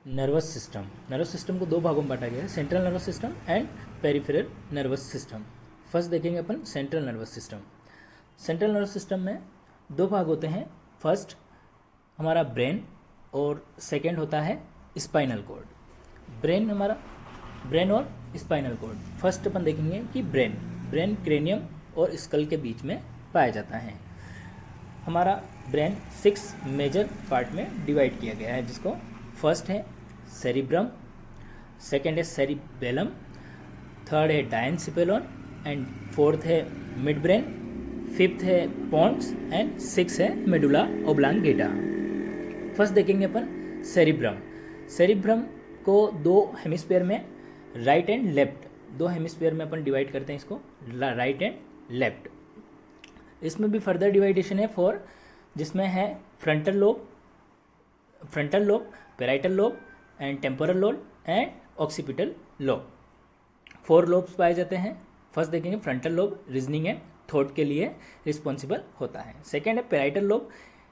Nervous system को दो भागों में बांटा गया है, central nervous system and peripheral nervous system. First देखेंगे अपन central nervous system. Central nervous system में दो भाग होते हैं, फर्स्ट हमारा ब्रेन और सेकंड होता है स्पाइनल कॉर्ड। ब्रेन और स्पाइनल कॉर्ड। फर्स्ट अपन देखेंगे कि ब्रेन क्रेनियम और स्कल के बीच में पाया जाता है। हमारा ब्रेन 6 मेजर पार्ट में डिवाइड किया गया है, जिसको फर्स्ट है सेरिब्रम, सेकेंड है सेरिबेलम, थर्ड है डायनसिपेलोन एंड फोर्थ है मिड ब्रेन, फिफ्थ है पोन्स एंड सिक्स है मेडुला ओब्लांगेटा। फर्स्ट देखेंगे अपन सेरिब्रम को दो हेमिस्फीयर में राइट एंड लेफ्ट, दो हेमिस्फीयर में अपन डिवाइड करते हैं इसको, राइट एंड लेफ्ट। इसमें भी फर्दर डिवाइडेशन है फोर, जिसमें है frontal lobe, parietal lobe and temporal lobe and occipital lobe. 4 lobes पाए जाते हैं। फर्स्ट देखेंगे frontal lobe, reasoning and thought के लिए रिस्पॉन्सिबल होता है। सेकेंड है parietal lobe,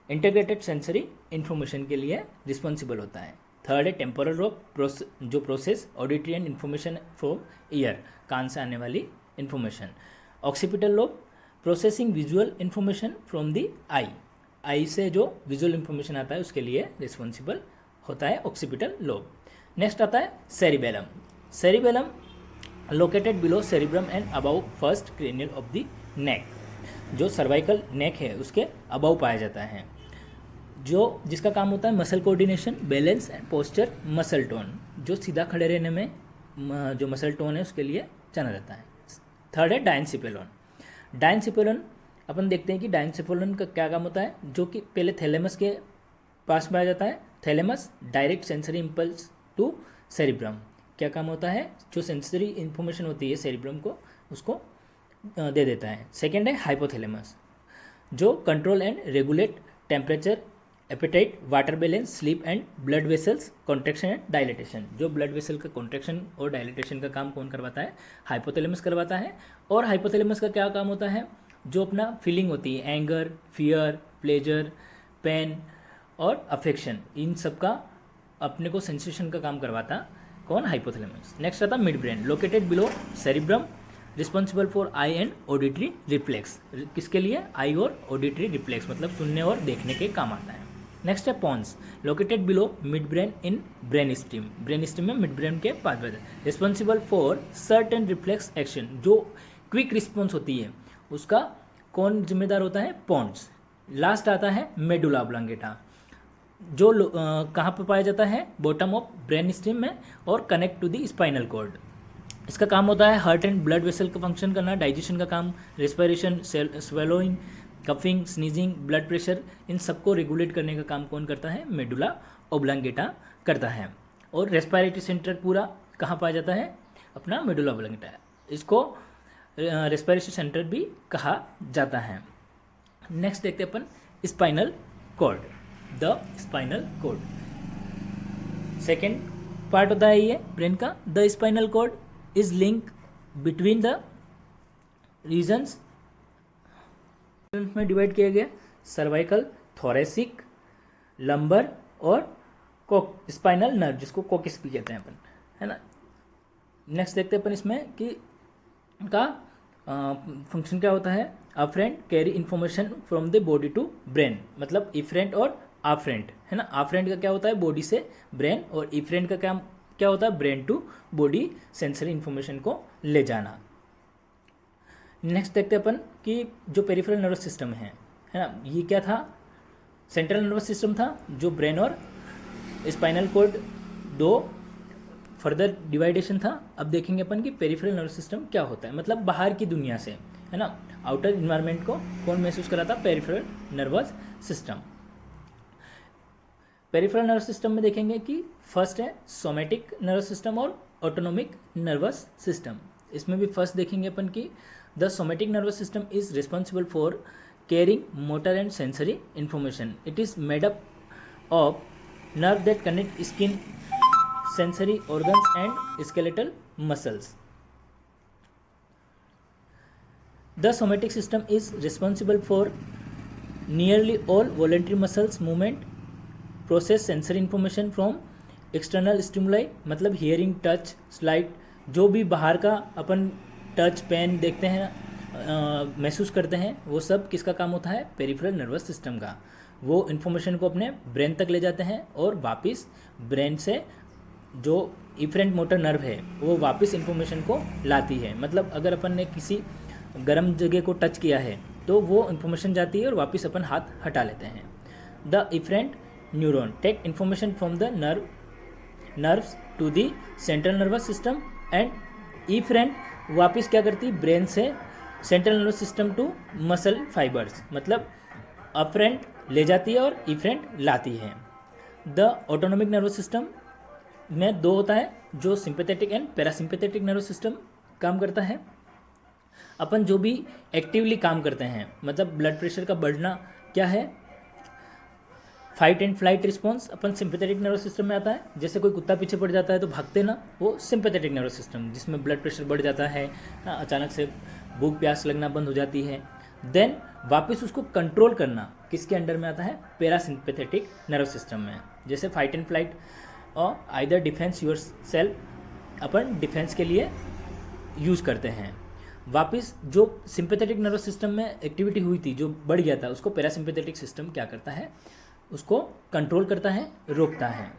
integrated sensory information के लिए रिस्पॉन्सिबल होता है। थर्ड है टेम्पोरल लोब, जो process auditory and information from ear, कान से आने वाली information. Occipital lobe, processing visual information from the eye से जो विजुअल इन्फॉर्मेशन आता है उसके लिए रिस्पॉन्सिबल होता है ऑक्सीपिटल लोब। नेक्स्ट आता है cerebellum located below cerebrum and above first cranial of the neck, जो सर्वाइकल नेक है उसके अबाउ पाया जाता है, जिसका काम होता है muscle coordination, balance and posture, muscle tone, जो सीधा खड़े रहने में जो मसल टोन है उसके लिए जाना जाता है। थर्ड है डायनसिपेलोन। अपन देखते हैं कि डायनसिपेलोन का क्या काम होता है, जो कि पहले थैलेमस के पास पाया जाता है। Thalamus direct sensory impulse to cerebrum, क्या काम होता है, जो सेंसरी इन्फॉर्मेशन होती है सेरिब्रम को उसको दे देता है। सेकेंड है हाइपोथैलेमस, जो control and regulate temperature, appetite, water balance, sleep and blood vessels contraction and dilatation, जो ब्लड वेसल का कॉन्ट्रैक्शन और डायलिटेशन का काम कौन करवाता है, हाइपोथैलेमस करवाता है। और हाइपोथैलेमस का क्या काम होता है, जो अपना फीलिंग होती है, एंगर, फियर, प्लेजर, पेन और अफेक्शन, इन सब का अपने को सेंसेशन का काम करवाता कौन, हाइपोथैलेमस। नेक्स्ट आता mid brain, located below cerebrum, responsible for I and auditory reflex, किसके लिए, आई और ऑडिटरी रिफ्लेक्स, मतलब सुनने और देखने के काम आता है। नेक्स्ट है pons, located below mid brain in brain stem में मिड ब्रेन के पास में, responsible for certain reflex action, जो क्विक रिस्पॉन्स होती है उसका कौन जिम्मेदार होता है, पोन्स। लास्ट आता है मेडुला ऑब्लांगेटा, जो कहाँ पर पाया जाता है, बॉटम ऑफ ब्रेन स्टीम में और connect to the spinal cord. इसका काम होता है हार्ट एंड ब्लड वेसल का फंक्शन करना, डाइजेशन का काम, respiration, swallowing, coughing, sneezing, blood pressure, इन सबको रेगुलेट करने का काम कौन करता है, मेडुला ओब्लांगेटा करता है। और रेस्पिरेटरी सेंटर पूरा कहाँ पाया जाता है, अपना मेडुला ओब्लांगेटा, इसको रेस्पिरेशन सेंटर भी कहा जाता है। नेक्स्ट देखते हैं अपन spinal cord, the spinal cord. Second part होता है ये ब्रेन का। The spinal cord is link between the regions में डिवाइड किया गया, सर्वाइकल, थोरेसिक, लंबर और स्पाइनल नर्व, जिसको कोकिस भी कहते हैं अपन, है ना। नेक्स्ट देखते हैं अपन इसमें कि का फंक्शन क्या होता है। Afferent carry information from the body to brain, मतलब इफरेंट और आफ्रेंट, है ना। आफ्रेंट का क्या होता है, बॉडी से ब्रेन, और इफरेंट का क्या होता है, brain to body, sensory information को ले जाना। नेक्स्ट देखते हैं अपन कि जो पेरिफेरल नर्वस सिस्टम है ना, ये क्या था, सेंट्रल नर्वस सिस्टम था, जो ब्रेन और स्पाइनल कॉर्ड दो फर्दर डिवाइडेशन था। अब देखेंगे अपन कि पेरिफेरल नर्वस सिस्टम क्या होता है, मतलब बाहर की दुनिया से, है ना, आउटर इन्वायरमेंट को कौन महसूस कराता, peripheral nervous system. Peripheral nervous system में देखेंगे कि फर्स्ट है सोमेटिक नर्वस सिस्टम और ऑटोनोमिक नर्वस सिस्टम। इसमें भी फर्स्ट देखेंगे अपन कि the somatic nervous system is responsible for carrying motor and sensory information. It is made up of nerve that connect skin, sensory organs and skeletal muscles. The somatic system is responsible for nearly all voluntary muscles movement, process sensory information from external stimuli मतलब hearing, touch, slight, जो भी बाहर का अपन touch, pen देखते हैं, महसूस करते हैं, वो सब किसका काम होता है? पेरिफेरल नर्वस सिस्टम का। वो इन्फॉर्मेशन को अपने ब्रेन तक ले जाते हैं और वापस ब्रेन से जो इफरेंट मोटर नर्व है वो वापस इन्फॉर्मेशन को लाती है। मतलब अगर अपन ने किसी गर्म जगह को टच किया है तो वो इन्फॉर्मेशन जाती है और वापस अपन हाथ हटा लेते हैं। The efferent neuron take information from the nerves to the central nervous system and efferent वापस क्या करती है? ब्रेन से central nervous system to muscle fibres. मतलब अफरेंट ले जाती है और इफरेंट लाती है। द ऑटोनोमिक नर्वस सिस्टम में दो होता है, जो sympathetic and parasympathetic nervous system काम करता है। अपन जो भी एक्टिवली काम करते हैं, मतलब ब्लड प्रेशर का बढ़ना क्या है? Fight and flight response upon sympathetic nervous system में आता है। जैसे कोई कुत्ता पीछे पड़ जाता है तो भागते ना, वो सिंपैथेटिक नर्वस सिस्टम, जिसमें ब्लड प्रेशर बढ़ जाता है, अचानक से भूख प्यास लगना बंद हो जाती है। देन वापस उसको कंट्रोल करना किसके अंडर में आता है? पैरासिम्पैथेटिक नर्वस सिस्टम में। जैसे फाइट एंड फ्लाइट और either defence your self upon defence के लिए यूज़ करते हैं। वापस जो सिंपैथेटिक नर्वस सिस्टम में एक्टिविटी हुई थी, जो बढ़ गया था, उसको पैरासिम्पैथेटिक सिस्टम क्या करता है? उसको कंट्रोल करता है, रोकता है।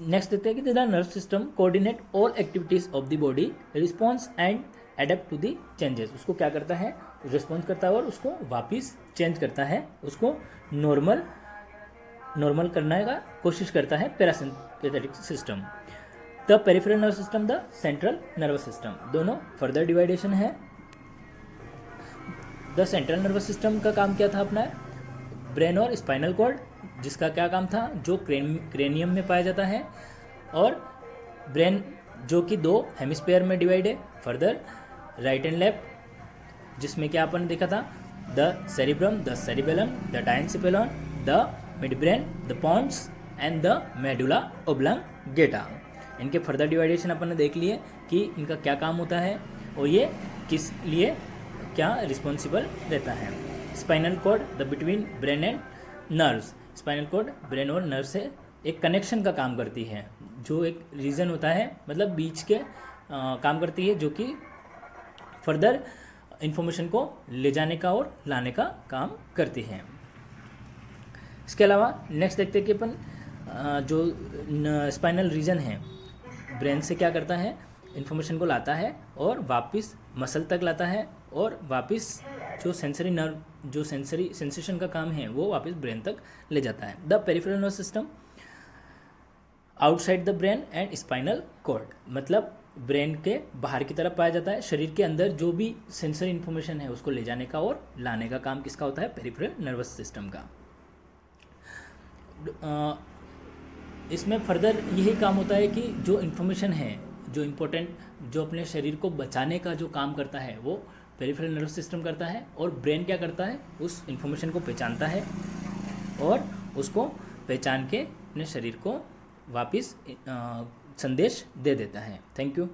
नेक्स्ट देखते हैं कि the nerve system coordinate all activities of the body, response and adapt to the changes. उसको क्या करता है? रिस्पॉन्स करता है और उसको वापस चेंज करता है, उसको नॉर्मल करने का कोशिश करता है parasympathetic system. The peripheral nervous system, the central nervous system, दोनों फर्दर डिवाइडेशन है। द सेंट्रल नर्वस सिस्टम का काम क्या था अपना? ब्रेन और स्पाइनल कॉर्ड, जिसका क्या काम था? जो क्रेनियम में पाया जाता है, और ब्रेन जो कि दो हेमिस्फीयर में डिवाइड है। फर्दर राइट एंड लेफ्ट, जिसमें क्या अपन देखा था? The cerebrum, the cerebellum, the diencephalon, the midbrain, the pons and the medulla oblongata. इनके फर्दर डिवाइडेशन अपन ने देख लिए कि इनका क्या काम होता है और ये किस लिए क्या रिस्पॉन्सिबल रहता है। Spinal cord, the between brain and nerves. Spinal cord brain और नर्व से एक कनेक्शन का काम करती है, जो एक रीजन होता है, मतलब बीच के काम करती है, जो कि फर्दर इंफॉर्मेशन को ले जाने का और लाने का काम करती है। इसके अलावा नेक्स्ट देखते हैं कि अपन जो स्पाइनल रीजन है ब्रेन से क्या करता है? इन्फॉर्मेशन को लाता है और वापस मसल तक लाता है, और वापस जो सेंसरी नर्व, जो सेंसरी सेंसेशन का काम है, वो वापस ब्रेन तक ले जाता है। The peripheral nervous system outside the brain and spinal cord, मतलब ब्रेन के बाहर की तरफ पाया जाता है। शरीर के अंदर जो भी सेंसरी इन्फॉर्मेशन है उसको ले जाने का और लाने का काम किसका होता है? पेरिफेरल नर्वस सिस्टम का। इसमें फर्दर यही काम होता है कि जो इन्फॉर्मेशन है, जो इम्पोर्टेंट, जो अपने शरीर को बचाने का जो काम करता है, वो पेरिफेरल नर्वस सिस्टम करता है, और ब्रेन क्या करता है? उस इन्फॉर्मेशन को पहचानता है और उसको पहचान के अपने शरीर को वापस संदेश दे देता है। Thank you.